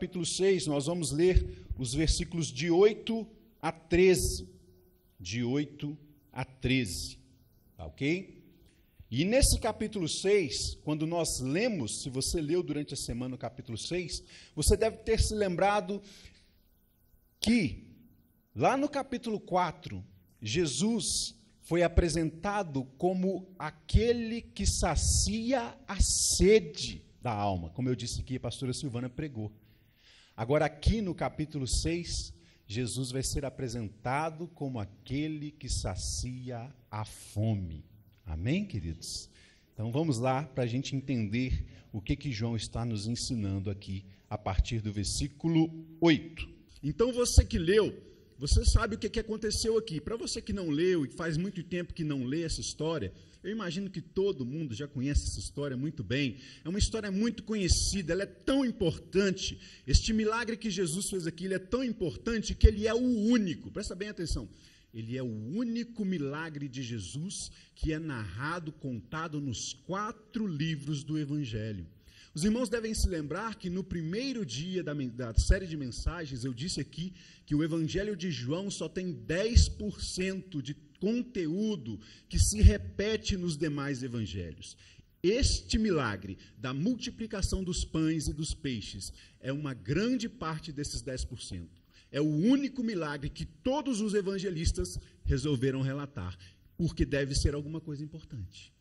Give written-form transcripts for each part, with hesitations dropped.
capítulo 6, nós vamos ler os versículos de 8 a 13. De 8 a 13, tá ok? E nesse capítulo 6, quando nós lemos, se você leu durante a semana o capítulo 6, você deve ter se lembrado que, lá no capítulo 4, Jesus foi apresentado como aquele que sacia a sede da alma, como eu disse aqui, a pastora Silvana pregou. Agora, aqui no capítulo 6, Jesus vai ser apresentado como aquele que sacia a fome. Amém, queridos? Então, vamos lá para a gente entender o que João está nos ensinando aqui, a partir do versículo 8. Então, você que leu, você sabe o que aconteceu aqui. Para você que não leu e faz muito tempo que não lê essa história, eu imagino que todo mundo já conhece essa história muito bem. É uma história muito conhecida, ela é tão importante. Este milagre que Jesus fez aqui, ele é tão importante que ele é o único. Presta bem atenção. Ele é o único milagre de Jesus que é narrado, contado nos 4 livros do Evangelho. Os irmãos devem se lembrar que no primeiro dia da série de mensagens, eu disse aqui que o Evangelho de João só tem 10% de conteúdo que se repete nos demais evangelhos. Este milagre da multiplicação dos pães e dos peixes é uma grande parte desses 10%. É o único milagre que todos os evangelistas resolveram relatar, porque deve ser alguma coisa importante.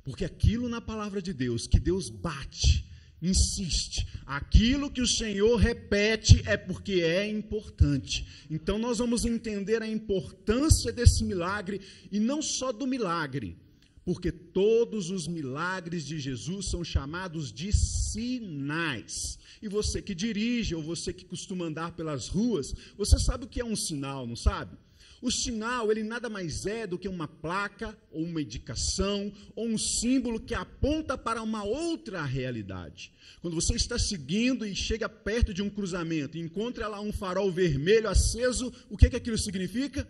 Porque aquilo na palavra de Deus, que Deus bate, insiste, aquilo que o Senhor repete é porque é importante. Então nós vamos entender a importância desse milagre, e não só do milagre, porque todos os milagres de Jesus são chamados de sinais. E você que dirige, ou você que costuma andar pelas ruas, você sabe o que é um sinal, não sabe? O sinal, ele nada mais é do que uma placa, ou uma indicação, ou um símbolo que aponta para uma outra realidade. Quando você está seguindo e chega perto de um cruzamento e encontra lá um farol vermelho aceso, o que aquilo significa?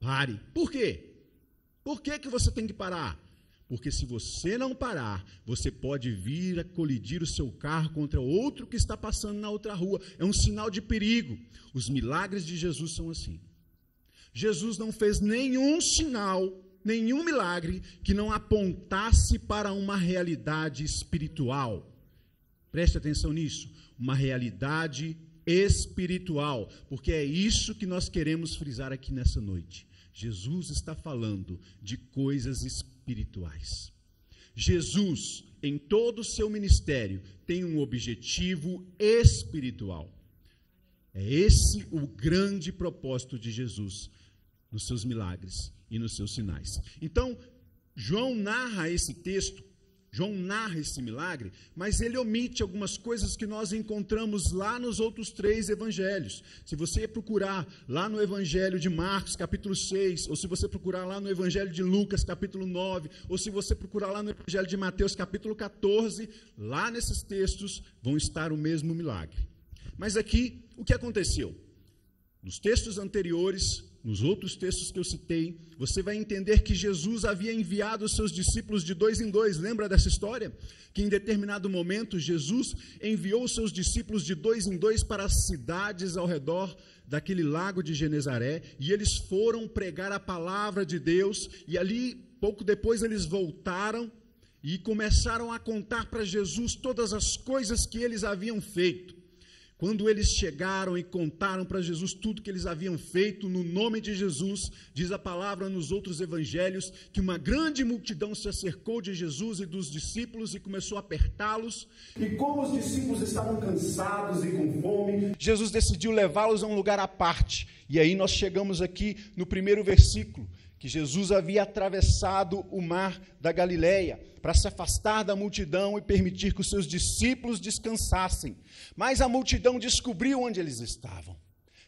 Pare. Por quê? Por que você tem que parar? Porque se você não parar, você pode vir a colidir o seu carro contra outro que está passando na outra rua. É um sinal de perigo. Os milagres de Jesus são assim. Jesus não fez nenhum sinal, nenhum milagre que não apontasse para uma realidade espiritual. Preste atenção nisso, uma realidade espiritual, porque é isso que nós queremos frisar aqui nessa noite. Jesus está falando de coisas espirituais. Jesus, em todo o seu ministério, tem um objetivo espiritual. É esse o grande propósito de Jesus nos seus milagres e nos seus sinais. Então, João narra esse texto, João narra esse milagre, mas ele omite algumas coisas que nós encontramos lá nos outros 3 evangelhos. Se você procurar lá no evangelho de Marcos, capítulo 6, ou se você procurar lá no evangelho de Lucas, capítulo 9, ou se você procurar lá no evangelho de Mateus, capítulo 14, lá nesses textos vão estar o mesmo milagre. Mas aqui, o que aconteceu? Nos textos anteriores, nos outros textos que eu citei, você vai entender que Jesus havia enviado os seus discípulos de 2 em 2. Lembra dessa história? Que em determinado momento, Jesus enviou os seus discípulos de 2 em 2 para as cidades ao redor daquele lago de Genezaré, e eles foram pregar a palavra de Deus, e ali, pouco depois, eles voltaram e começaram a contar para Jesus todas as coisas que eles haviam feito. Quando eles chegaram e contaram para Jesus tudo que eles haviam feito no nome de Jesus, diz a palavra nos outros evangelhos, que uma grande multidão se acercou de Jesus e dos discípulos e começou a apertá-los. E como os discípulos estavam cansados e com fome, Jesus decidiu levá-los a um lugar à parte. E aí nós chegamos aqui no primeiro versículo, que Jesus havia atravessado o mar da Galileia para se afastar da multidão e permitir que os seus discípulos descansassem. Mas a multidão descobriu onde eles estavam.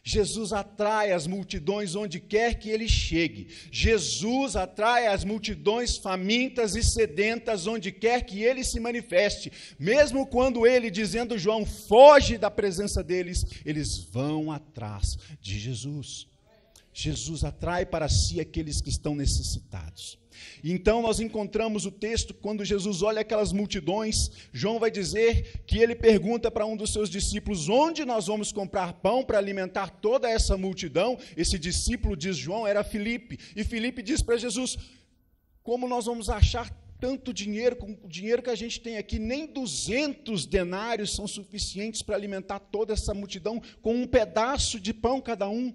Jesus atrai as multidões onde quer que ele chegue. Jesus atrai as multidões famintas e sedentas onde quer que ele se manifeste. Mesmo quando ele, dizendo João, foge da presença deles, eles vão atrás de Jesus. Jesus atrai para si aqueles que estão necessitados. Então nós encontramos o texto, quando Jesus olha aquelas multidões, João vai dizer que ele pergunta para um dos seus discípulos, onde nós vamos comprar pão para alimentar toda essa multidão? Esse discípulo, diz João, era Filipe, e Filipe diz para Jesus, como nós vamos achar tanto dinheiro, com o dinheiro que a gente tem aqui, nem 200 denários são suficientes para alimentar toda essa multidão, com um pedaço de pão cada um.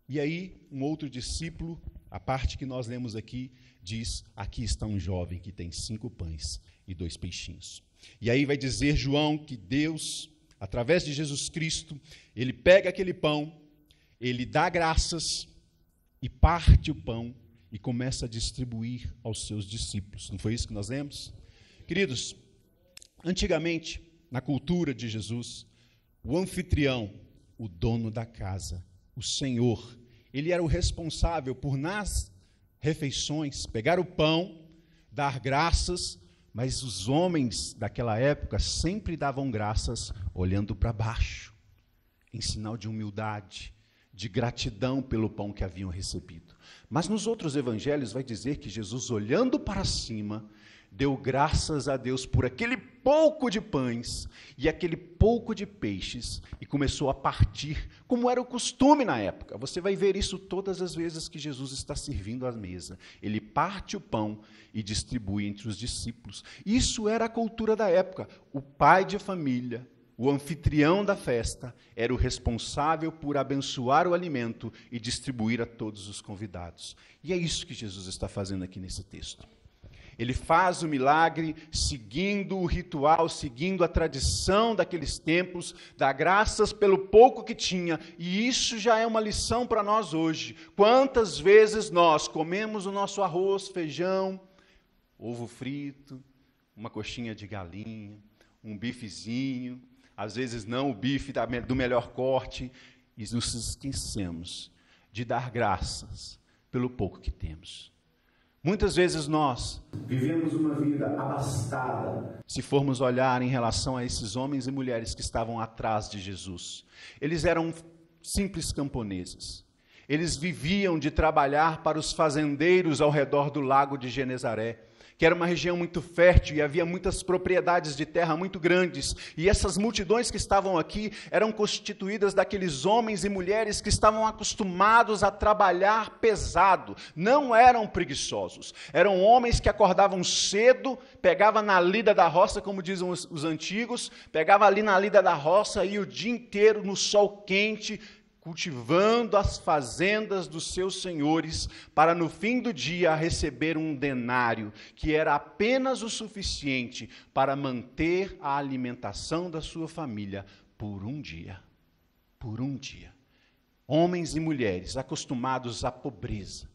E aí, um outro discípulo, a parte que nós lemos aqui, diz, aqui está um jovem que tem 5 pães e 2 peixinhos. E aí vai dizer João que Deus, através de Jesus Cristo, ele pega aquele pão, ele dá graças e parte o pão e começa a distribuir aos seus discípulos. Não foi isso que nós lemos? Queridos, antigamente, na cultura de Jesus, o anfitrião, o dono da casa, o Senhor, ele era o responsável por, nas refeições, pegar o pão, dar graças, mas os homens daquela época sempre davam graças olhando para baixo, em sinal de humildade, de gratidão pelo pão que haviam recebido. Mas nos outros evangelhos vai dizer que Jesus, olhando para cima, deu graças a Deus por aquele pouco de pães e aquele pouco de peixes e começou a partir, como era o costume na época. Você vai ver isso todas as vezes que Jesus está servindo à mesa. Ele parte o pão e distribui entre os discípulos. Isso era a cultura da época. O pai de família, o anfitrião da festa, era o responsável por abençoar o alimento e distribuir a todos os convidados. E é isso que Jesus está fazendo aqui nesse texto. Ele faz o milagre seguindo o ritual, seguindo a tradição daqueles tempos, dá graças pelo pouco que tinha, e isso já é uma lição para nós hoje. Quantas vezes nós comemos o nosso arroz, feijão, ovo frito, uma coxinha de galinha, um bifezinho, às vezes não o bife do melhor corte, e nos esquecemos de dar graças pelo pouco que temos. Muitas vezes nós vivemos uma vida abastada. Se formos olhar em relação a esses homens e mulheres que estavam atrás de Jesus, eles eram simples camponeses. Eles viviam de trabalhar para os fazendeiros ao redor do lago de Genezaré, que era uma região muito fértil e havia muitas propriedades de terra muito grandes. E essas multidões que estavam aqui eram constituídas daqueles homens e mulheres que estavam acostumados a trabalhar pesado, não eram preguiçosos. Eram homens que acordavam cedo, pegavam na lida da roça, como dizem os antigos, pegavam ali na lida da roça e o dia inteiro no sol quente, cultivando as fazendas dos seus senhores, para no fim do dia receber um denário, que era apenas o suficiente para manter a alimentação da sua família por um dia. Por um dia. Homens e mulheres acostumados à pobreza.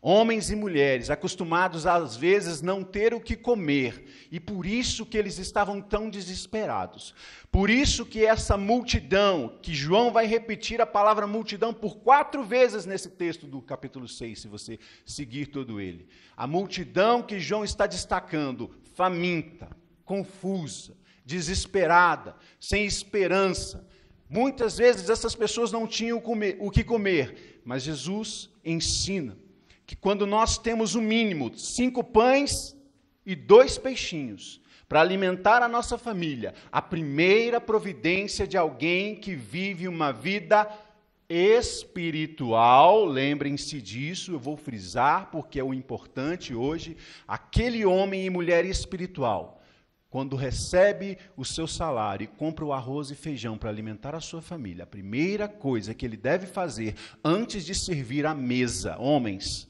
Homens e mulheres acostumados, às vezes, não ter o que comer, e por isso que eles estavam tão desesperados. Por isso que essa multidão, que João vai repetir a palavra multidão por 4 vezes nesse texto do capítulo 6, se você seguir todo ele. A multidão que João está destacando, faminta, confusa, desesperada, sem esperança. Muitas vezes essas pessoas não tinham o que comer, mas Jesus ensina que quando nós temos o mínimo, 5 pães e 2 peixinhos, para alimentar a nossa família, a primeira providência de alguém que vive uma vida espiritual, lembrem-se disso, eu vou frisar porque é o importante hoje, aquele homem e mulher espiritual, quando recebe o seu salário e compra o arroz e feijão para alimentar a sua família, a primeira coisa que ele deve fazer antes de servir à mesa, homens,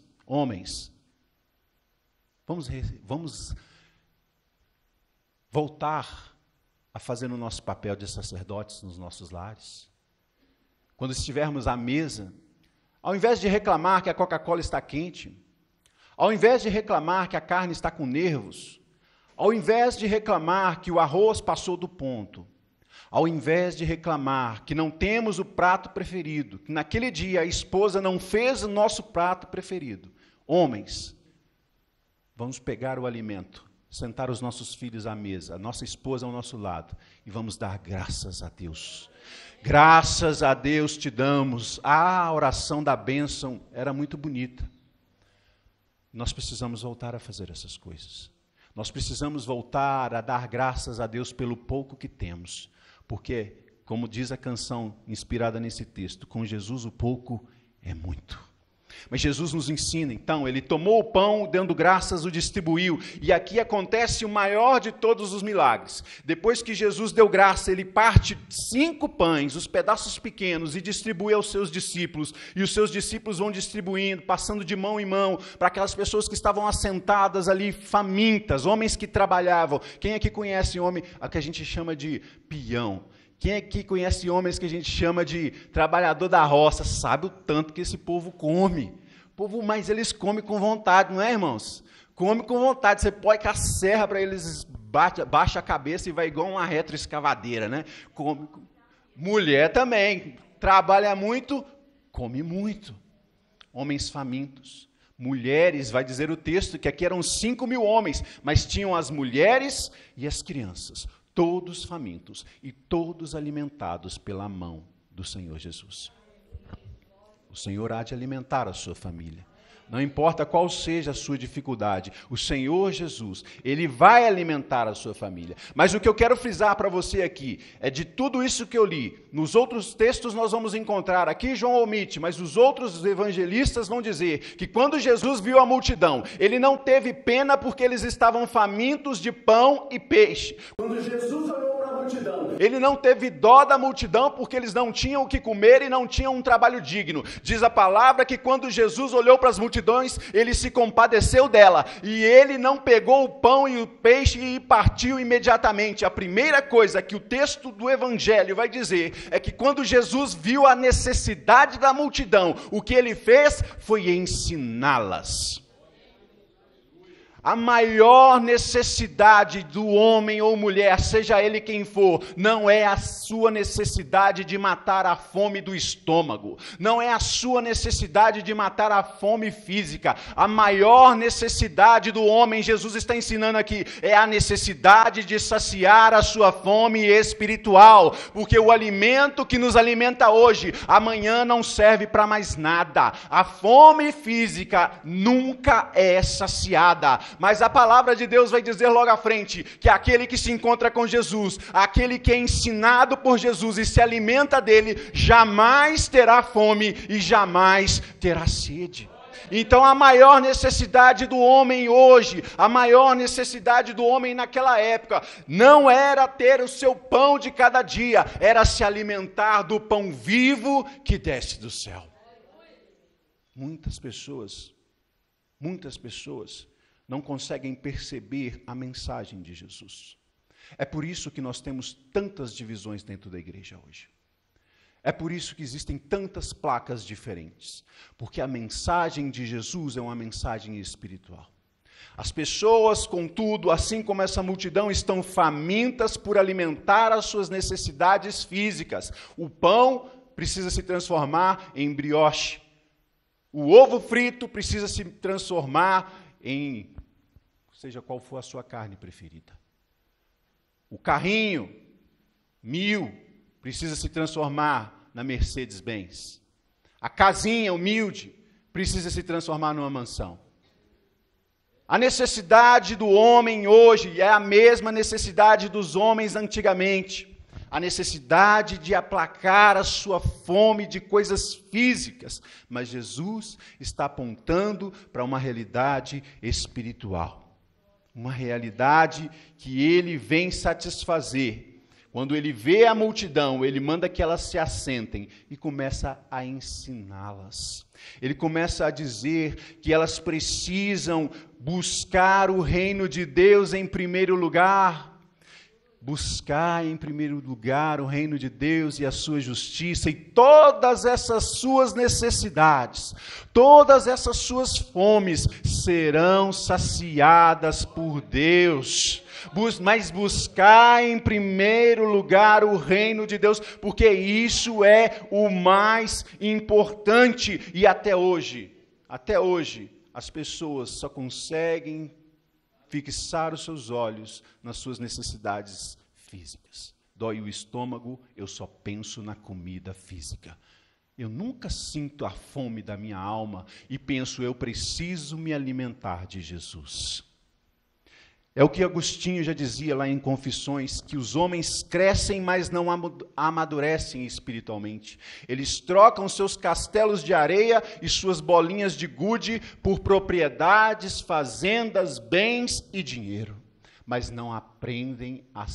vamos voltar a fazer o nosso papel de sacerdotes nos nossos lares. Quando estivermos à mesa, ao invés de reclamar que a Coca-Cola está quente, ao invés de reclamar que a carne está com nervos, ao invés de reclamar que o arroz passou do ponto, ao invés de reclamar que não temos o prato preferido, que naquele dia a esposa não fez o nosso prato preferido, homens, vamos pegar o alimento, sentar os nossos filhos à mesa, a nossa esposa ao nosso lado, e vamos dar graças a Deus. Graças a Deus te damos. A oração da bênção era muito bonita. Nós precisamos voltar a fazer essas coisas. Nós precisamos voltar a dar graças a Deus pelo pouco que temos. Porque, como diz a canção inspirada nesse texto, com Jesus o pouco é muito. Mas Jesus nos ensina, então, ele tomou o pão, dando graças, o distribuiu. E aqui acontece o maior de todos os milagres. Depois que Jesus deu graça, ele parte 5 pães, os pedaços pequenos, e distribui aos seus discípulos. E os seus discípulos vão distribuindo, passando de mão em mão, para aquelas pessoas que estavam assentadas ali, famintas, homens que trabalhavam. Quem aqui conhece homem, a que a gente chama de peão? Quem aqui conhece homens que a gente chama de trabalhador da roça, sabe o tanto que esse povo come. Mas eles comem com vontade, não é, irmãos? Come com vontade. Você põe com a serra para eles, baixa a cabeça e vai igual uma retroescavadeira, né? Come. Mulher também, trabalha muito, come muito. Homens famintos. Mulheres, vai dizer o texto, que aqui eram 5.000 homens, mas tinham as mulheres e as crianças. Todos famintos e todos alimentados pela mão do Senhor Jesus. O Senhor há de alimentar a sua família. Não importa qual seja a sua dificuldade, o Senhor Jesus, Ele vai alimentar a sua família. Mas o que eu quero frisar para você aqui, é de tudo isso que eu li, nos outros textos nós vamos encontrar, aqui João omite, mas os outros evangelistas vão dizer, que quando Jesus viu a multidão, Ele não teve pena porque eles estavam famintos de pão e peixe. Quando Jesus olhou para a multidão, Ele não teve dó da multidão porque eles não tinham o que comer e não tinham um trabalho digno. Diz a palavra que quando Jesus olhou para as multidões, ele se compadeceu dela, e ele não pegou o pão e o peixe e partiu imediatamente. A primeira coisa que o texto do Evangelho vai dizer, é que quando Jesus viu a necessidade da multidão, o que ele fez foi ensiná-las. A maior necessidade do homem ou mulher, seja ele quem for, não é a sua necessidade de matar a fome do estômago, não é a sua necessidade de matar a fome física. A maior necessidade do homem, Jesus está ensinando aqui, é a necessidade de saciar a sua fome espiritual, porque o alimento que nos alimenta hoje, amanhã não serve para mais nada. A fome física nunca é saciada. Mas a palavra de Deus vai dizer logo à frente, que aquele que se encontra com Jesus, aquele que é ensinado por Jesus e se alimenta dele, jamais terá fome e jamais terá sede. Então a maior necessidade do homem hoje, a maior necessidade do homem naquela época, não era ter o seu pão de cada dia, era se alimentar do pão vivo que desce do céu. Muitas pessoas não conseguem perceber a mensagem de Jesus. É por isso que nós temos tantas divisões dentro da igreja hoje. É por isso que existem tantas placas diferentes. Porque a mensagem de Jesus é uma mensagem espiritual. As pessoas, contudo, assim como essa multidão, estão famintas por alimentar as suas necessidades físicas. O pão precisa se transformar em brioche. O ovo frito precisa se transformar em, seja qual for a sua carne preferida. O carrinho 1000 precisa se transformar na Mercedes-Benz. A casinha humilde precisa se transformar numa mansão. A necessidade do homem hoje é a mesma necessidade dos homens antigamente. A necessidade de aplacar a sua fome de coisas físicas. Mas Jesus está apontando para uma realidade espiritual. Uma realidade que ele vem satisfazer. Quando ele vê a multidão, ele manda que elas se assentem e começa a ensiná-las. Ele começa a dizer que elas precisam buscar o reino de Deus em primeiro lugar. Buscar em primeiro lugar o reino de Deus e a sua justiça, e todas essas suas necessidades, todas essas suas fomes serão saciadas por Deus. Mas buscar em primeiro lugar o reino de Deus, porque isso é o mais importante. E até hoje, as pessoas só conseguem fixar os seus olhos nas suas necessidades físicas, dói o estômago, eu só penso na comida física. Eu nunca sinto a fome da minha alma e penso, eu preciso me alimentar de Jesus. É o que Agostinho já dizia lá em Confissões, que os homens crescem, mas não amadurecem espiritualmente. Eles trocam seus castelos de areia e suas bolinhas de gude por propriedades, fazendas, bens e dinheiro, mas não aprendem a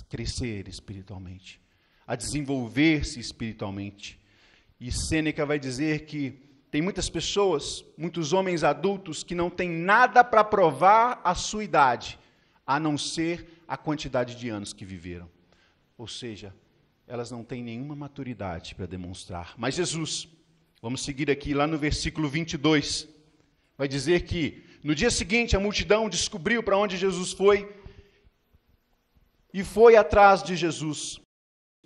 crescer espiritualmente, a desenvolver-se espiritualmente. E Sêneca vai dizer que tem muitas pessoas, muitos homens adultos, que não têm nada para provar a sua idade, a não ser a quantidade de anos que viveram. Ou seja, elas não têm nenhuma maturidade para demonstrar. Mas Jesus, vamos seguir aqui lá no versículo 22, vai dizer que no dia seguinte a multidão descobriu para onde Jesus foi e foi atrás de Jesus.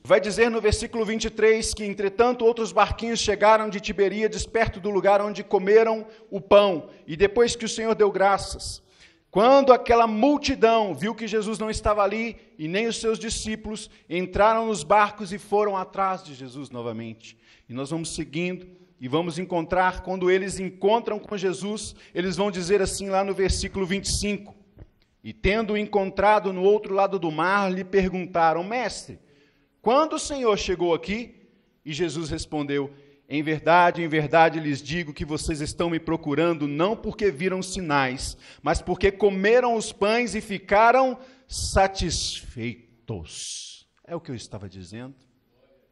Vai dizer no versículo 23 que, entretanto, outros barquinhos chegaram de Tiberíades, perto do lugar onde comeram o pão, e depois que o Senhor deu graças. Quando aquela multidão viu que Jesus não estava ali, e nem os seus discípulos, entraram nos barcos e foram atrás de Jesus novamente. E nós vamos seguindo, e vamos encontrar, quando eles encontram com Jesus, eles vão dizer assim lá no versículo 25, e tendo-o encontrado no outro lado do mar, lhe perguntaram, mestre, quando o Senhor chegou aqui? E Jesus respondeu, em verdade lhes digo que vocês estão me procurando não porque viram sinais, mas porque comeram os pães e ficaram satisfeitos. É o que eu estava dizendo.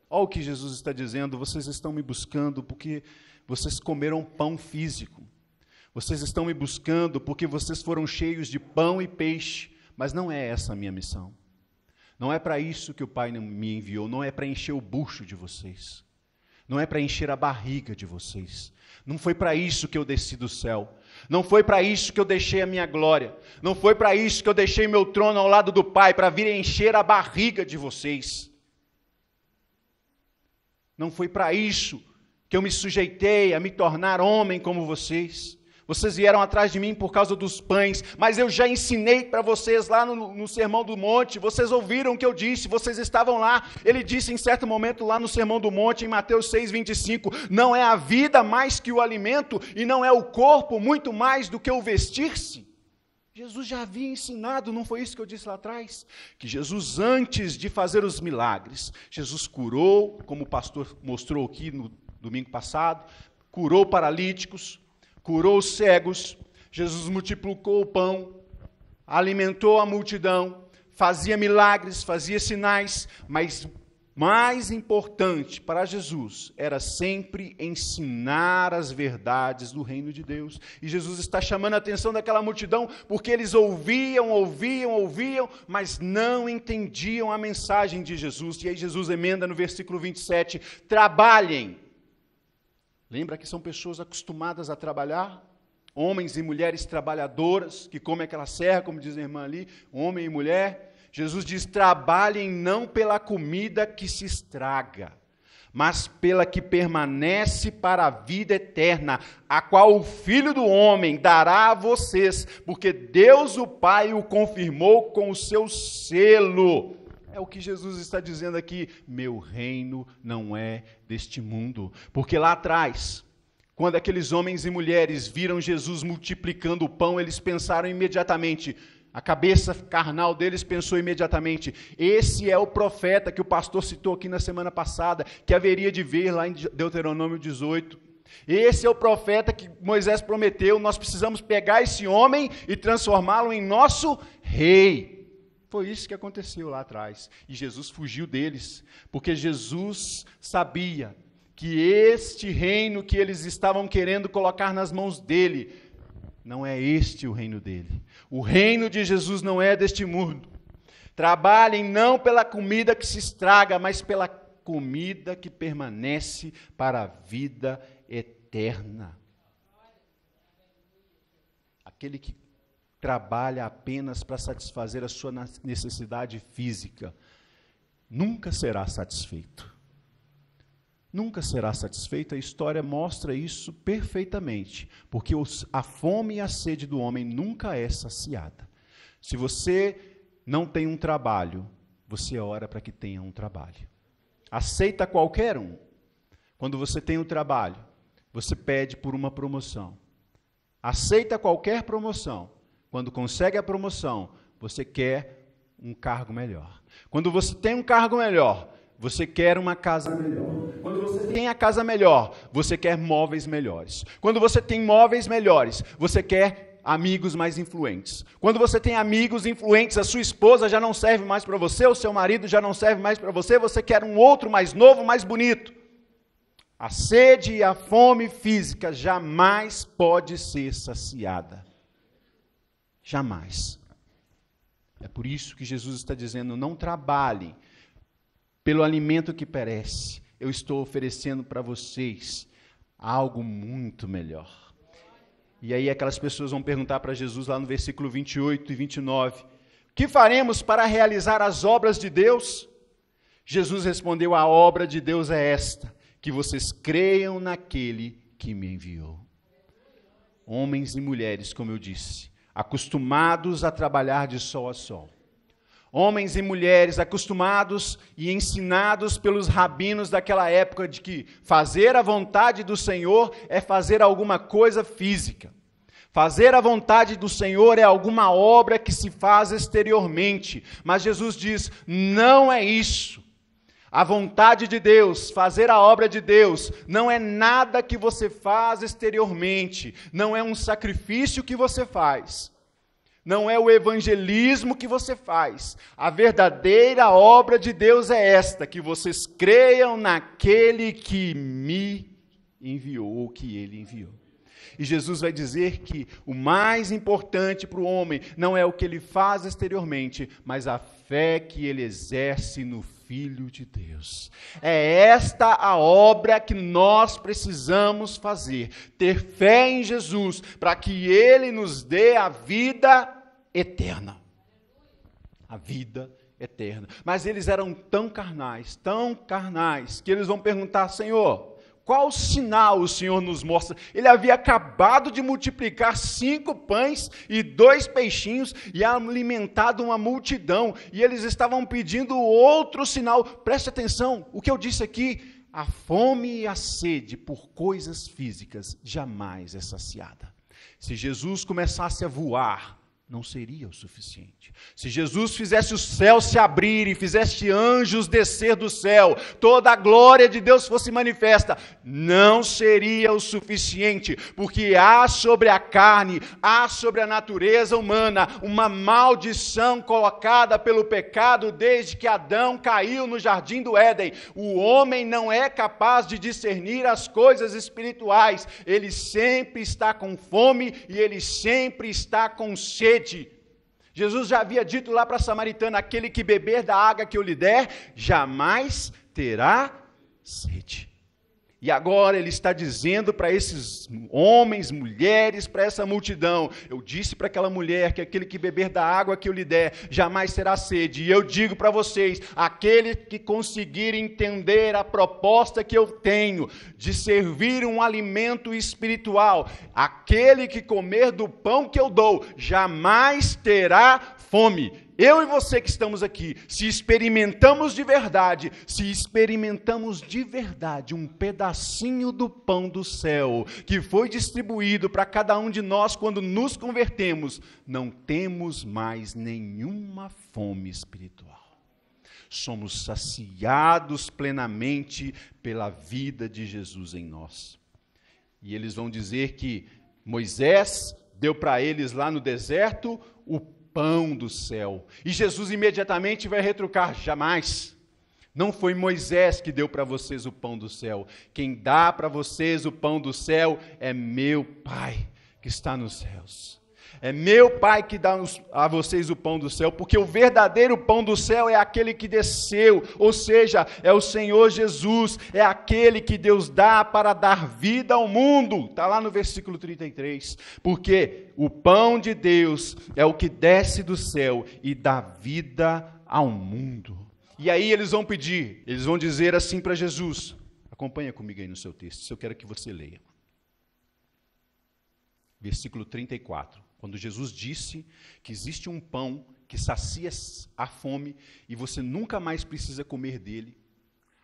Olha o que Jesus está dizendo, vocês estão me buscando porque vocês comeram pão físico. Vocês estão me buscando porque vocês foram cheios de pão e peixe, mas não é essa a minha missão. Não é para isso que o Pai me enviou, não é para encher o bucho de vocês, não é para encher a barriga de vocês, não foi para isso que eu desci do céu, não foi para isso que eu deixei a minha glória, não foi para isso que eu deixei meu trono ao lado do Pai, para vir encher a barriga de vocês, não foi para isso que eu me sujeitei a me tornar homem como vocês. Vocês vieram atrás de mim por causa dos pães, mas eu já ensinei para vocês lá no Sermão do Monte, vocês ouviram o que eu disse, vocês estavam lá. Ele disse em certo momento lá no Sermão do Monte, em Mateus 6,25, não é a vida mais que o alimento, e não é o corpo muito mais do que o vestir-se. Jesus já havia ensinado, não foi isso que eu disse lá atrás? Que Jesus, antes de fazer os milagres, Jesus curou, como o pastor mostrou aqui no domingo passado, curou paralíticos, curou os cegos, Jesus multiplicou o pão, alimentou a multidão, fazia milagres, fazia sinais, mas mais importante para Jesus era sempre ensinar as verdades do reino de Deus. E Jesus está chamando a atenção daquela multidão porque eles ouviam, mas não entendiam a mensagem de Jesus. E aí Jesus emenda no versículo 27, trabalhem. Lembra que são pessoas acostumadas a trabalhar? Homens e mulheres trabalhadoras, que comem aquela serra, como diz a irmã ali, homem e mulher. Jesus diz, trabalhem não pela comida que se estraga, mas pela que permanece para a vida eterna, a qual o Filho do Homem dará a vocês, porque Deus o Pai o confirmou com o seu selo. É o que Jesus está dizendo aqui, meu reino não é deste mundo. Porque lá atrás, quando aqueles homens e mulheres viram Jesus multiplicando o pão, eles pensaram imediatamente, a cabeça carnal deles pensou imediatamente, esse é o profeta que o pastor citou aqui na semana passada, que haveria de vir lá em Deuteronômio 18. Esse é o profeta que Moisés prometeu, nós precisamos pegar esse homem e transformá-lo em nosso rei. Foi isso que aconteceu lá atrás. E Jesus fugiu deles, porque Jesus sabia que este reino que eles estavam querendo colocar nas mãos dele, não é este o reino dele. O reino de Jesus não é deste mundo. Trabalhem não pela comida que se estraga, mas pela comida que permanece para a vida eterna. Aquele que trabalha apenas para satisfazer a sua necessidade física, nunca será satisfeito. Nunca será satisfeito, a história mostra isso perfeitamente, porque a fome e a sede do homem nunca é saciada. Se você não tem um trabalho, você ora para que tenha um trabalho. Aceita qualquer um. Quando você tem um trabalho, você pede por uma promoção. Aceita qualquer promoção. Quando consegue a promoção, você quer um cargo melhor. Quando você tem um cargo melhor, você quer uma casa melhor. Quando você tem a casa melhor, você quer móveis melhores. Quando você tem móveis melhores, você quer amigos mais influentes. Quando você tem amigos influentes, a sua esposa já não serve mais para você, o seu marido já não serve mais para você, você quer um outro mais novo, mais bonito. A sede e a fome física jamais pode ser saciada. Jamais. É por isso que Jesus está dizendo, não trabalhem pelo alimento que perece. Eu estou oferecendo para vocês algo muito melhor. E aí aquelas pessoas vão perguntar para Jesus lá no versículo 28 e 29, o que faremos para realizar as obras de Deus? Jesus respondeu, a obra de Deus é esta, que vocês creiam naquele que me enviou. Homens e mulheres, como eu disse, acostumados a trabalhar de sol a sol. Homens e mulheres acostumados e ensinados pelos rabinos daquela época de que fazer a vontade do Senhor é fazer alguma coisa física. Fazer a vontade do Senhor é alguma obra que se faz exteriormente. Mas Jesus diz, não é isso. A vontade de Deus, fazer a obra de Deus, não é nada que você faz exteriormente. Não é um sacrifício que você faz. Não é o evangelismo que você faz. A verdadeira obra de Deus é esta, que vocês creiam naquele que me enviou, ou que ele enviou. E Jesus vai dizer que o mais importante para o homem não é o que ele faz exteriormente, mas a fé que ele exerce no Filho de Deus. É esta a obra que nós precisamos fazer. Ter fé em Jesus, para que ele nos dê a vida eterna. A vida eterna. Mas eles eram tão carnais, que eles vão perguntar, Senhor, qual sinal o Senhor nos mostra? Ele havia acabado de multiplicar 5 pães e 2 peixinhos e alimentado uma multidão. E eles estavam pedindo outro sinal. Preste atenção, o que eu disse aqui, a fome e a sede por coisas físicas jamais é saciada. Se Jesus começasse a voar, não seria o suficiente. Se Jesus fizesse o céu se abrir e fizesse anjos descer do céu, toda a glória de Deus fosse manifesta, não seria o suficiente, porque há sobre a carne, há sobre a natureza humana, uma maldição colocada pelo pecado desde que Adão caiu no jardim do Éden. O homem não é capaz de discernir as coisas espirituais, ele sempre está com fome e ele sempre está com sede. Jesus já havia dito lá para a samaritana, aquele que beber da água que eu lhe der, jamais terá sede. E agora ele está dizendo para esses homens, mulheres, para essa multidão, eu disse para aquela mulher que aquele que beber da água que eu lhe der, jamais terá sede. E eu digo para vocês, aquele que conseguir entender a proposta que eu tenho de servir um alimento espiritual, aquele que comer do pão que eu dou, jamais terá fome. Eu e você que estamos aqui, se experimentamos de verdade um pedacinho do pão do céu, que foi distribuído para cada um de nós quando nos convertemos, não temos mais nenhuma fome espiritual. Somos saciados plenamente pela vida de Jesus em nós. E eles vão dizer que Moisés deu para eles lá no deserto o pão do céu. E Jesus imediatamente vai retrucar, jamais. Não foi Moisés que deu para vocês o pão do céu. Quem dá para vocês o pão do céu é meu Pai que está nos céus. É meu Pai que dá a vocês o pão do céu, porque o verdadeiro pão do céu é aquele que desceu, ou seja, é o Senhor Jesus, é aquele que Deus dá para dar vida ao mundo. Está lá no versículo 33, porque o pão de Deus é o que desce do céu e dá vida ao mundo. E aí eles vão pedir, eles vão dizer assim para Jesus, acompanha comigo aí no seu texto, se eu quero que você leia. Versículo 34. Quando Jesus disse que existe um pão que sacia a fome e você nunca mais precisa comer dele.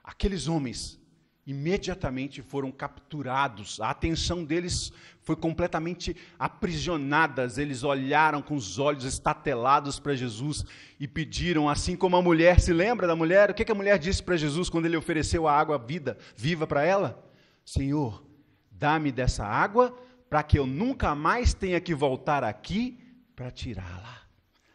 Aqueles homens imediatamente foram capturados, a atenção deles foi completamente aprisionada, eles olharam com os olhos estatelados para Jesus e pediram, assim como a mulher, se lembra da mulher? O que a mulher disse para Jesus quando ele ofereceu a água viva para ela? Senhor, dá-me dessa água para que eu nunca mais tenha que voltar aqui para tirá-la.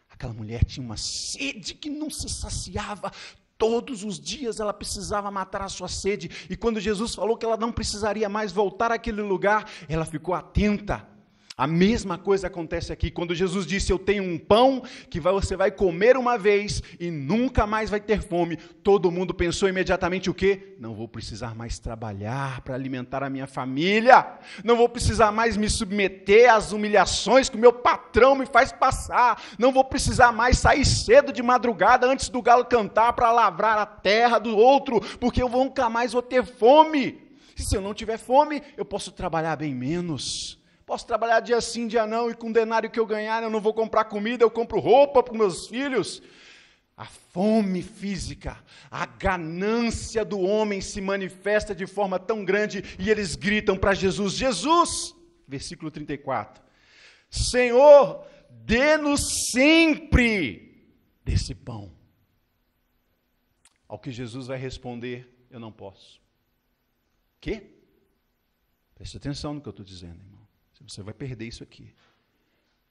Aquela mulher tinha uma sede que não se saciava. Todos os dias ela precisava matar a sua sede. E quando Jesus falou que ela não precisaria mais voltar àquele lugar, ela ficou atenta. A mesma coisa acontece aqui. Quando Jesus disse, eu tenho um pão que você vai comer uma vez e nunca mais vai ter fome, todo mundo pensou imediatamente o quê? Não vou precisar mais trabalhar para alimentar a minha família. Não vou precisar mais me submeter às humilhações que o meu patrão me faz passar. Não vou precisar mais sair cedo de madrugada antes do galo cantar para lavrar a terra do outro, porque eu nunca mais vou ter fome. E se eu não tiver fome, eu posso trabalhar bem menos. Posso trabalhar dia sim, dia não, e com o denário que eu ganhar, eu não vou comprar comida, eu compro roupa para os meus filhos. A fome física, a ganância do homem se manifesta de forma tão grande, e eles gritam para Jesus, Jesus, versículo 34, Senhor, dê-nos sempre desse pão. Ao que Jesus vai responder, eu não posso. Quê? Preste atenção no que eu estou dizendo, irmão. Você vai perder isso aqui.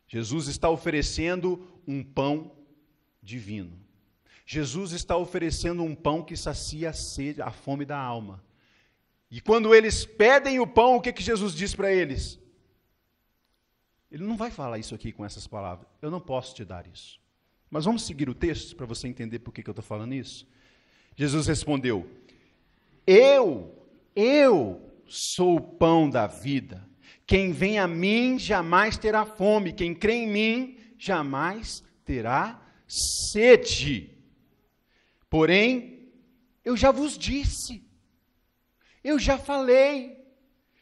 Jesus está oferecendo um pão divino. Jesus está oferecendo um pão que sacia a sede, a fome da alma. E quando eles pedem o pão, o que Jesus diz para eles? Ele não vai falar isso aqui com essas palavras. Eu não posso te dar isso. Mas vamos seguir o texto para você entender por que eu estou falando isso. Jesus respondeu, eu sou o pão da vida. Quem vem a mim jamais terá fome, quem crê em mim jamais terá sede. Porém, eu já vos disse, eu já falei,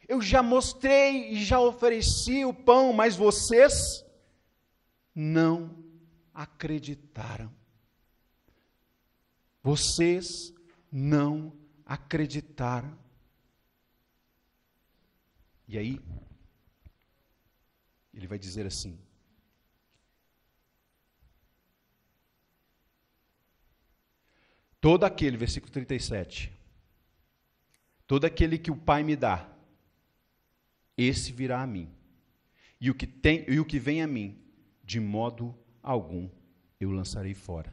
eu já mostrei e já ofereci o pão, mas vocês não acreditaram. Vocês não acreditaram. E aí, ele vai dizer assim, todo aquele, versículo 37, todo aquele que o Pai me dá, esse virá a mim, e o que vem a mim, de modo algum eu lançarei fora.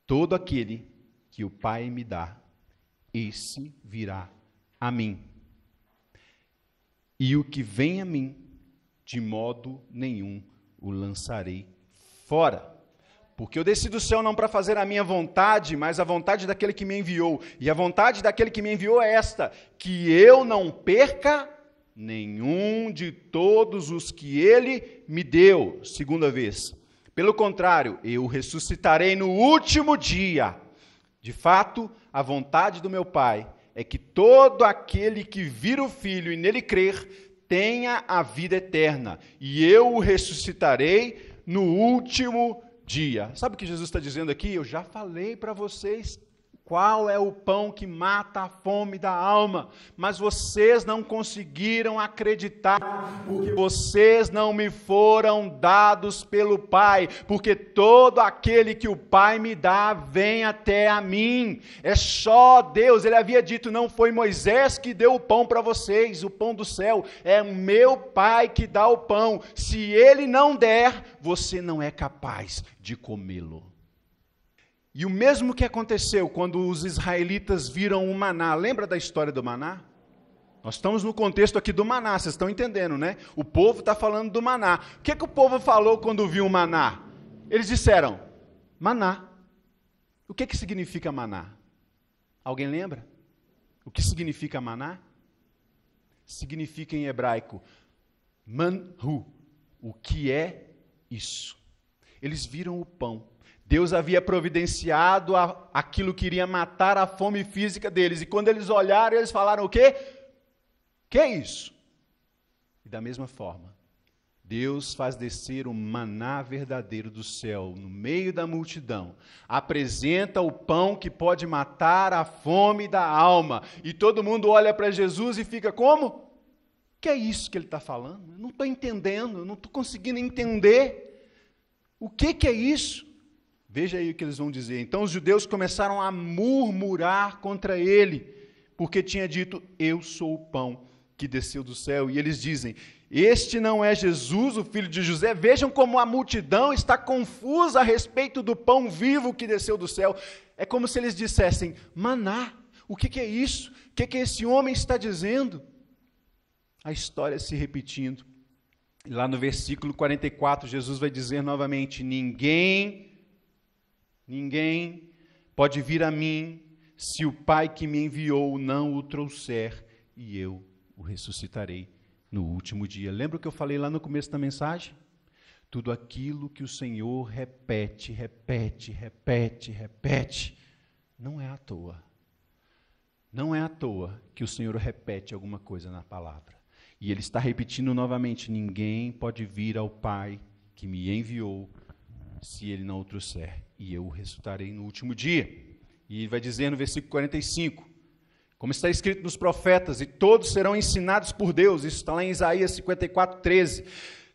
Todo aquele que o Pai me dá, esse virá a mim, e o que vem a mim, de modo nenhum o lançarei fora. Porque eu desci do céu não para fazer a minha vontade, mas a vontade daquele que me enviou. E a vontade daquele que me enviou é esta, que eu não perca nenhum de todos os que ele me deu. Segunda vez. Pelo contrário, eu ressuscitarei no último dia. De fato, a vontade do meu Pai é que todo aquele que vir o Filho e nele crer, tenha a vida eterna, e eu o ressuscitarei no último dia. Sabe o que Jesus está dizendo aqui? Eu já falei para vocês qual é o pão que mata a fome da alma, mas vocês não conseguiram acreditar, porque vocês não me foram dados pelo Pai, porque todo aquele que o Pai me dá, vem até a mim. É só Deus, ele havia dito, não foi Moisés que deu o pão para vocês, o pão do céu, é o meu Pai que dá o pão. Se ele não der, você não é capaz de comê-lo. E o mesmo que aconteceu quando os israelitas viram o maná. Lembra da história do maná? Nós estamos no contexto aqui do maná, vocês estão entendendo, né? O povo está falando do maná. O que o povo falou quando viu o maná? Eles disseram, maná. O que significa maná? Alguém lembra? O que significa maná? Significa em hebraico, manhu. O que é isso? Eles viram o pão. Deus havia providenciado aquilo que iria matar a fome física deles. E quando eles olharam, eles falaram o quê? Que é isso? E da mesma forma, Deus faz descer o maná verdadeiro do céu, no meio da multidão, apresenta o pão que pode matar a fome da alma, e todo mundo olha para Jesus e fica como? Que é isso que ele está falando? Eu não estou entendendo, eu não estou conseguindo entender. O que é isso? Veja aí o que eles vão dizer. Então os judeus começaram a murmurar contra ele, porque tinha dito, eu sou o pão que desceu do céu. E eles dizem, este não é Jesus, o filho de José? Vejam como a multidão está confusa a respeito do pão vivo que desceu do céu. É como se eles dissessem, maná, o que é isso? O que esse homem está dizendo? A história se repetindo. Lá no versículo 44, Jesus vai dizer novamente, ninguém pode vir a mim se o Pai que me enviou não o trouxer, e eu o ressuscitarei no último dia. Lembra o que eu falei lá no começo da mensagem? Tudo aquilo que o Senhor repete, não é à toa. Não é à toa que o Senhor repete alguma coisa na palavra. E Ele está repetindo novamente, ninguém pode vir ao Pai que me enviou, se Ele não o trouxer, e eu o ressuscitarei no último dia. E Ele vai dizer no versículo 45, como está escrito nos profetas, e todos serão ensinados por Deus, isso está lá em Isaías 54, 13.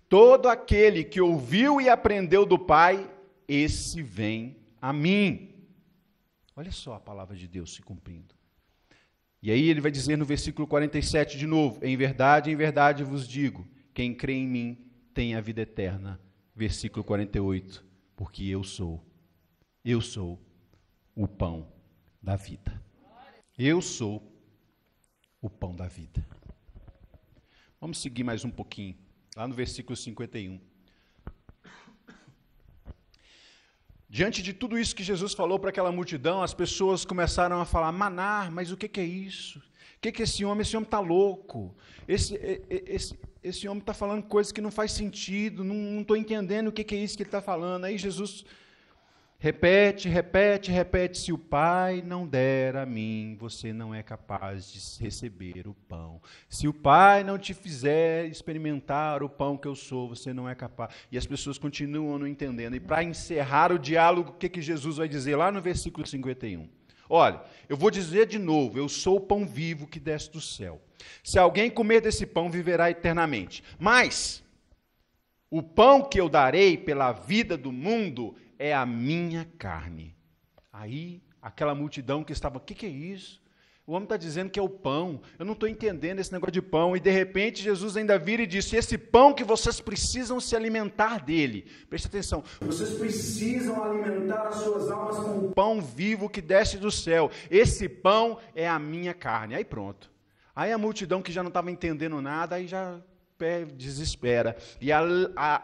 Todo aquele que ouviu e aprendeu do Pai, esse vem a mim. Olha só a palavra de Deus se cumprindo. E aí ele vai dizer no versículo 47 de novo, em verdade vos digo, quem crê em mim tem a vida eterna. Versículo 48, porque eu sou o pão da vida. Eu sou o pão da vida. Vamos seguir mais um pouquinho, lá no versículo 51. Diante de tudo isso que Jesus falou para aquela multidão, as pessoas começaram a falar, maná, mas o que é isso? O que é esse homem? Esse homem está louco. Esse homem está falando coisas que não faz sentido, não estou entendendo o que é isso que ele está falando. Aí Jesus repete, se o Pai não der a mim, você não é capaz de receber o pão. Se o Pai não te fizer experimentar o pão que eu sou, você não é capaz. E as pessoas continuam não entendendo. E para encerrar o diálogo, o que Jesus vai dizer lá no versículo 51? Olha, eu vou dizer de novo, eu sou o pão vivo que desce do céu. Se alguém comer desse pão, viverá eternamente. Mas o pão que eu darei pela vida do mundo é a minha carne. Aí, aquela multidão que estava, o que é isso? O homem está dizendo que é o pão, eu não estou entendendo esse negócio de pão, e de repente Jesus ainda vira e disse, esse pão que vocês precisam se alimentar dele, preste atenção, vocês precisam alimentar as suas almas com o pão vivo que desce do céu, esse pão é a minha carne. Aí pronto, aí a multidão que já não estava entendendo nada, aí já desespera, e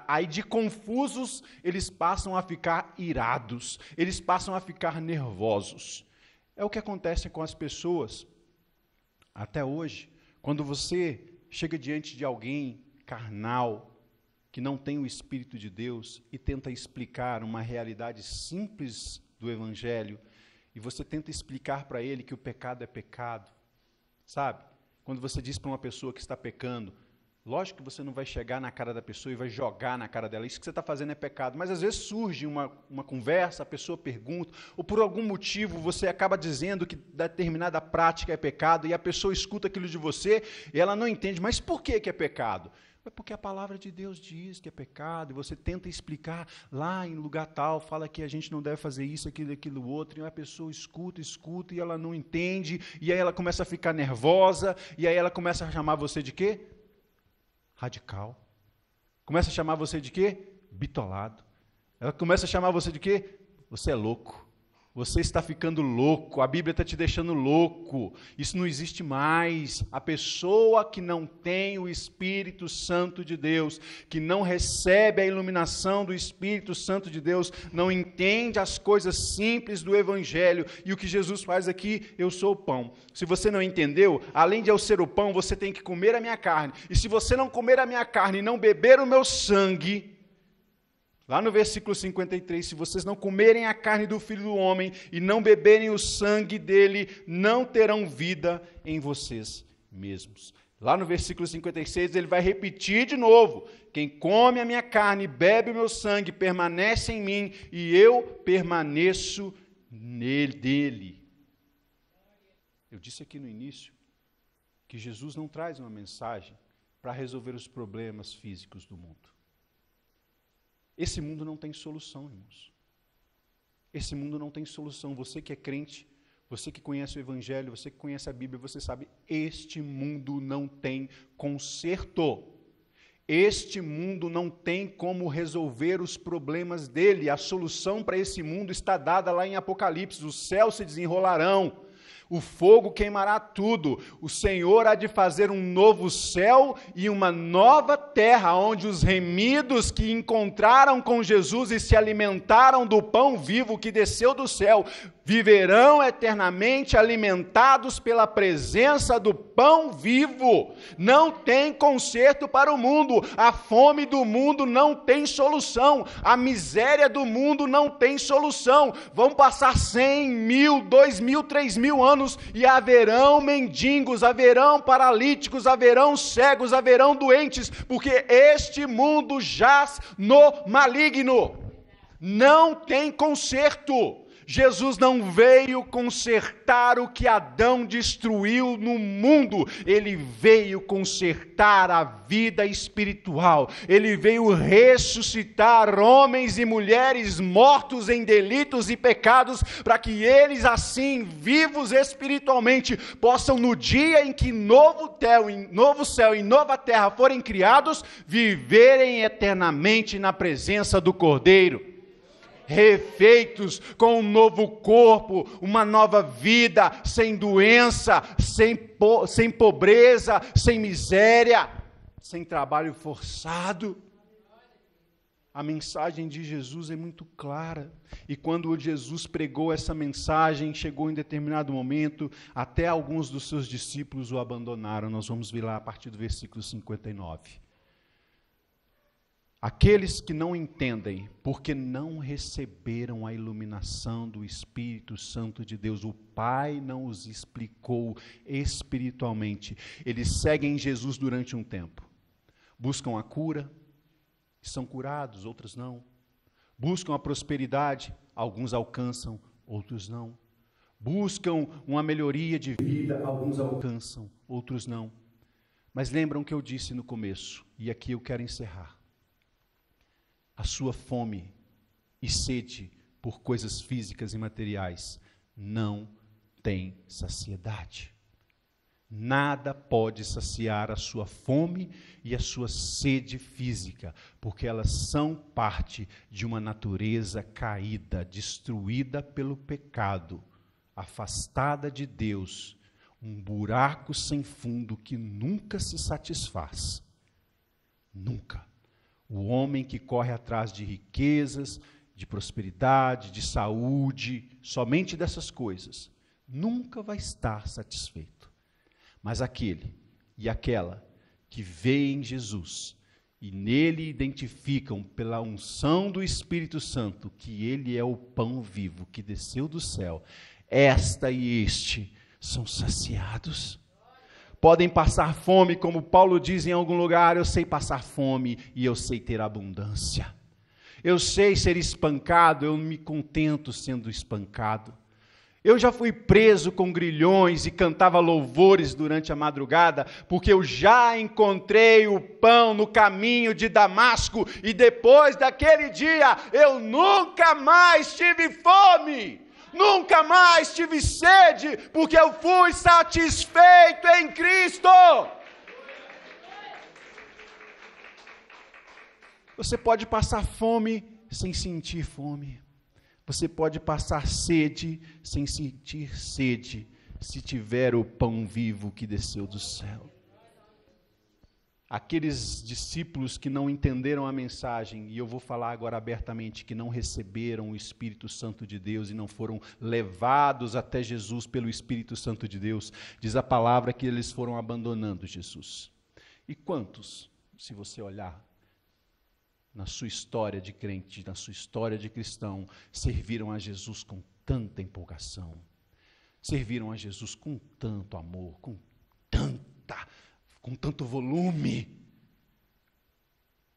aí de confusos eles passam a ficar irados, eles passam a ficar nervosos. É o que acontece com as pessoas até hoje, quando você chega diante de alguém carnal, que não tem o Espírito de Deus, e tenta explicar uma realidade simples do Evangelho, e você tenta explicar para ele que o pecado é pecado, sabe? Quando você diz para uma pessoa que está pecando, lógico que você não vai chegar na cara da pessoa e vai jogar na cara dela, isso que você está fazendo é pecado, mas às vezes surge uma conversa, a pessoa pergunta, ou por algum motivo você acaba dizendo que determinada prática é pecado, e a pessoa escuta aquilo de você, e ela não entende, mas por que é pecado? É porque a palavra de Deus diz que é pecado, e você tenta explicar, lá em lugar tal, fala que a gente não deve fazer isso, aquilo, outro, e a pessoa escuta, e ela não entende, e aí ela começa a ficar nervosa, e aí ela começa a chamar você de quê? Radical. Começa a chamar você de quê? Bitolado. Ela começa a chamar você de quê? Você é louco. Você está ficando louco. A Bíblia está te deixando louco. Isso não existe mais. A pessoa que não tem o Espírito Santo de Deus, que não recebe a iluminação do Espírito Santo de Deus, não entende as coisas simples do Evangelho. E o que Jesus faz aqui, eu sou o pão. Se você não entendeu, além de eu ser o pão, você tem que comer a minha carne. E se você não comer a minha carne e não beber o meu sangue, lá no versículo 53, se vocês não comerem a carne do Filho do Homem e não beberem o sangue dele, não terão vida em vocês mesmos. Lá no versículo 56, ele vai repetir de novo: quem come a minha carne e bebe o meu sangue permanece em mim e eu permaneço nele. Eu disse aqui no início que Jesus não traz uma mensagem para resolver os problemas físicos do mundo. Esse mundo não tem solução, irmãos. Esse mundo não tem solução. Você que é crente, você que conhece o Evangelho, você que conhece a Bíblia, você sabe, este mundo não tem conserto. Este mundo não tem como resolver os problemas dele. A solução para esse mundo está dada lá em Apocalipse. Os céus se desenrolarão, o fogo queimará tudo. O Senhor há de fazer um novo céu e uma nova terra, onde os remidos que encontraram com Jesus e se alimentaram do pão vivo que desceu do céu, viverão eternamente alimentados pela presença do pão vivo. Não tem conserto para o mundo. A fome do mundo não tem solução. A miséria do mundo não tem solução. Vão passar 100, 1000, 2000, 3000 anos e haverão mendigos, haverão paralíticos, haverão cegos, haverão doentes, porque este mundo jaz no maligno. Não tem conserto. Jesus não veio consertar o que Adão destruiu no mundo, ele veio consertar a vida espiritual, ele veio ressuscitar homens e mulheres mortos em delitos e pecados, para que eles assim, vivos espiritualmente, possam no dia em que novo céu e nova terra forem criados, viverem eternamente na presença do Cordeiro. Refeitos com um novo corpo, uma nova vida, sem doença, sem pobreza, sem miséria, sem trabalho forçado. A mensagem de Jesus é muito clara, e quando Jesus pregou essa mensagem, chegou em determinado momento, até alguns dos seus discípulos o abandonaram. Nós vamos ver lá a partir do versículo 59. Aqueles que não entendem, porque não receberam a iluminação do Espírito Santo de Deus, o Pai não os explicou espiritualmente. Eles seguem Jesus durante um tempo, buscam a cura, são curados, outros não. Buscam a prosperidade, alguns alcançam, outros não. Buscam uma melhoria de vida, alguns alcançam, outros não. Mas lembram que eu disse no começo, e aqui eu quero encerrar. A sua fome e sede por coisas físicas e materiais não tem saciedade. Nada pode saciar a sua fome e a sua sede física, porque elas são parte de uma natureza caída, destruída pelo pecado, afastada de Deus, um buraco sem fundo que nunca se satisfaz. Nunca. O homem que corre atrás de riquezas, de prosperidade, de saúde, somente dessas coisas, nunca vai estar satisfeito. Mas aquele e aquela que veem Jesus e nele identificam pela unção do Espírito Santo que ele é o pão vivo que desceu do céu, esta e este são saciados. Podem passar fome, como Paulo diz em algum lugar, eu sei passar fome e eu sei ter abundância. Eu sei ser espancado, eu me contento sendo espancado. Eu já fui preso com grilhões e cantava louvores durante a madrugada, porque eu já encontrei o pão no caminho de Damasco, e depois daquele dia eu nunca mais tive fome. Nunca mais tive sede, porque eu fui satisfeito em Cristo. Você pode passar fome sem sentir fome. Você pode passar sede sem sentir sede, se tiver o pão vivo que desceu do céu. Aqueles discípulos que não entenderam a mensagem, e eu vou falar agora abertamente, que não receberam o Espírito Santo de Deus e não foram levados até Jesus pelo Espírito Santo de Deus, diz a palavra que eles foram abandonando Jesus. E quantos, se você olhar na sua história de crente, na sua história de cristão, serviram a Jesus com tanta empolgação, serviram a Jesus com tanto amor, com tanta com tanto volume.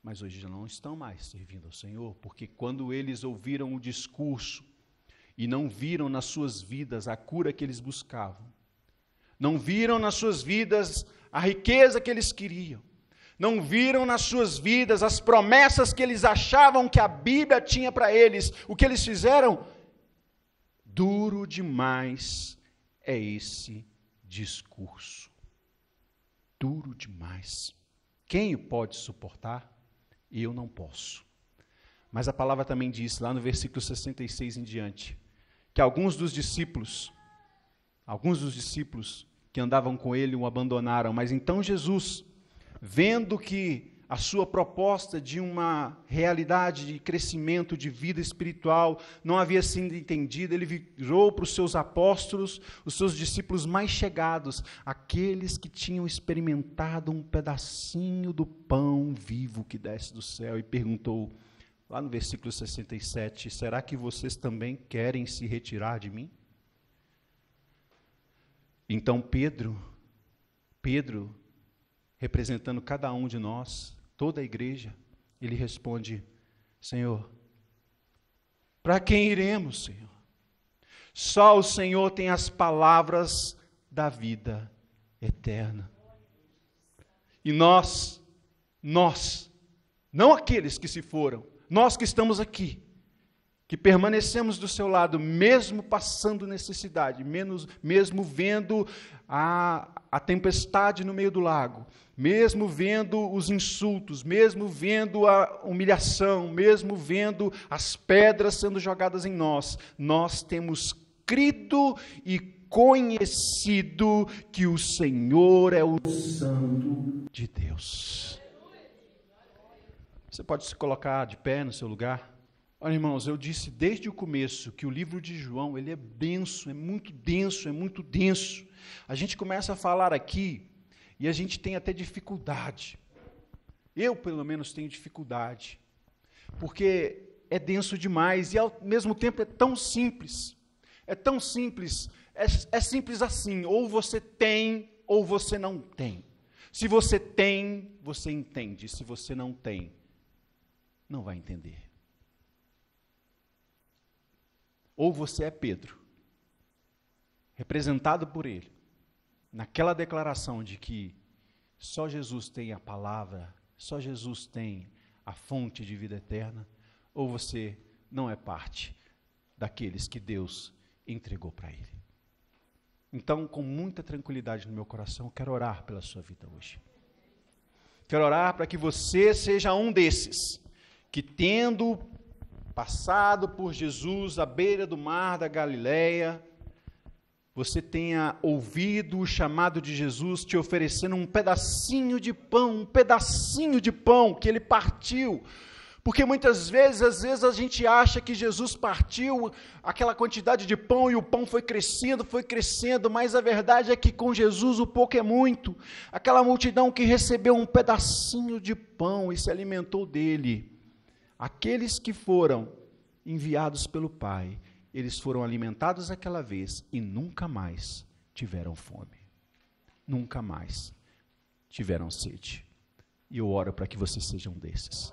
Mas hoje já não estão mais servindo ao Senhor, porque quando eles ouviram o discurso e não viram nas suas vidas a cura que eles buscavam, não viram nas suas vidas a riqueza que eles queriam, não viram nas suas vidas as promessas que eles achavam que a Bíblia tinha para eles, o que eles fizeram? Duro demais é esse discurso. Duro demais. Quem o pode suportar? Eu não posso. Mas a palavra também diz, lá no versículo 66 em diante, que alguns dos discípulos que andavam com ele o abandonaram. Mas então Jesus, vendo que a sua proposta de uma realidade de crescimento, de vida espiritual, não havia sido entendida, ele virou para os seus apóstolos, os seus discípulos mais chegados, aqueles que tinham experimentado um pedacinho do pão vivo que desce do céu, e perguntou, lá no versículo 67, será que vocês também querem se retirar de mim? Então Pedro, representando cada um de nós, toda a igreja, ele responde, Senhor, para quem iremos, Senhor? Só o Senhor tem as palavras da vida eterna. E nós, não aqueles que se foram, nós que estamos aqui, que permanecemos do seu lado, mesmo passando necessidade, mesmo vendo a tempestade no meio do lago, mesmo vendo os insultos, mesmo vendo a humilhação, mesmo vendo as pedras sendo jogadas em nós, nós temos crido e conhecido que o Senhor é o Santo de Deus. Você pode se colocar de pé no seu lugar? Olha, irmãos, eu disse desde o começo que o livro de João, ele é denso, é muito denso, é muito denso. A gente começa a falar aqui e a gente tem até dificuldade. Eu, pelo menos, tenho dificuldade, porque é denso demais e, ao mesmo tempo, é tão simples. É tão simples, é simples assim, ou você tem, ou você não tem. Se você tem, você entende. Se você não tem, não vai entender. Ou você é Pedro, representado por ele, naquela declaração de que só Jesus tem a palavra, só Jesus tem a fonte de vida eterna, ou você não é parte daqueles que Deus entregou para ele. Então, com muita tranquilidade no meu coração, eu quero orar pela sua vida hoje. Quero orar para que você seja um desses, que tendo passado por Jesus à beira do mar da Galileia, você tenha ouvido o chamado de Jesus te oferecendo um pedacinho de pão que ele partiu. Porque muitas vezes, às vezes a gente acha que Jesus partiu aquela quantidade de pão e o pão foi crescendo, mas a verdade é que com Jesus o pouco é muito. Aquela multidão que recebeu um pedacinho de pão e se alimentou dele. Aqueles que foram enviados pelo Pai, eles foram alimentados aquela vez e nunca mais tiveram fome. Nunca mais tiveram sede. E eu oro para que você seja um desses.